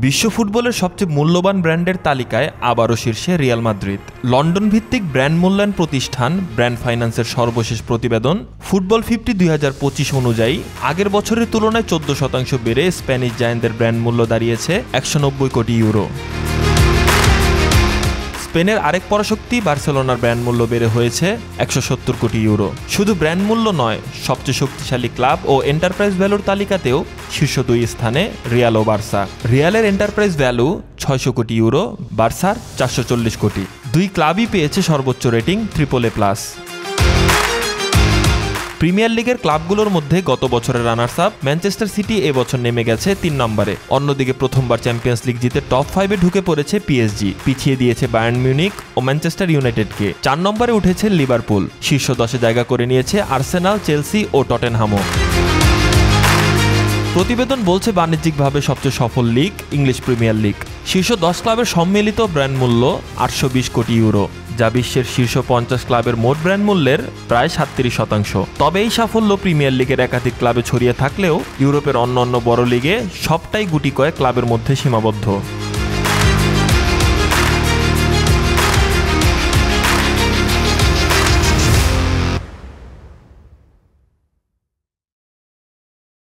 বিশ্ব ফুটবলের সবচেয়ে মূল্যবান ব্র্যান্ডের তালিকায় আবারও শীর্ষে রিয়াল মাদ্রিদ। লন্ডন ভিত্তিক ব্র্যান্ড মূল্যায়ন প্রতিষ্ঠান ব্র্যান্ড ফাইন্যান্সের সর্বশেষ প্রতিবেদন ফুটবল 50 2025 অনুযায়ী আগের বছরের তুলনায় 14% বেড়ে স্প্যানিশ জায়ান্টদের ব্র্যান্ড মূল্য দাঁড়িয়েছে 190 কোটি ইউরো। স্পেনের আরেক পরাশক্তি বার্সেলোনার ব্র্যান্ড মূল্য বেড়ে হয়েছে 170 কোটি ইউরো। শুধু ব্র্যান্ড মূল্য নয়, সবচেয়ে শক্তিশালী ক্লাব ও এন্টারপ্রাইজ ভ্যালুর তালিকাতেও শীর্ষ দুই স্থানে রিয়াল ও বার্সা। রিয়ালের এন্টারপ্রাইজ ভ্যালু 600 কোটি ইউরো, বার্সার 440 কোটি। দুই ক্লাবই পেয়েছে সর্বোচ্চ রেটিং AAA+। প্রিমিয়ার লিগের ক্লাবগুলোর মধ্যে গত বছরের রানার্স আপ ম্যানচেস্টার সিটি এবছর নেমে গেছে 3 নম্বরে। অন্যদিকে প্রথমবার চ্যাম্পিয়ন্স লিগ জিতে টপ 5-এ ঢুকে পড়েছে পিএসজি, পিছিয়ে দিয়েছে বায়ার্ন মিউনিক ও ম্যানচেস্টার ইউনাইটেডকে। 4 নম্বরে উঠেছে লিভারপুল, শীর্ষ 10-এ জায়গা করে নিয়েছে আর্সেনাল, চেলসি ও টটেনহামও। প্রতিবেদন বলছে বাণিজ্যিকভাবে সবচেয়ে সফল লিগ ইংলিশ প্রিমিয়ার লিগ। শীর্ষ 10 ক্লাবের সম্মিলিত ব্র্যান্ড মূল্য 820 কোটি ইউরো, যা বিশ্বের শীর্ষ 50 ক্লাবের মোট ব্র্যান্ড মূল্যের প্রায় 37%। তবে এই সাফল্য প্রিমিয়ার লিগের একাধিক ক্লাবে ছড়িয়ে থাকলেও ইউরোপের অন্যান্য বড় লিগে সবটাই গুটি কয়েক ক্লাবের মধ্যে সীমাবদ্ধ।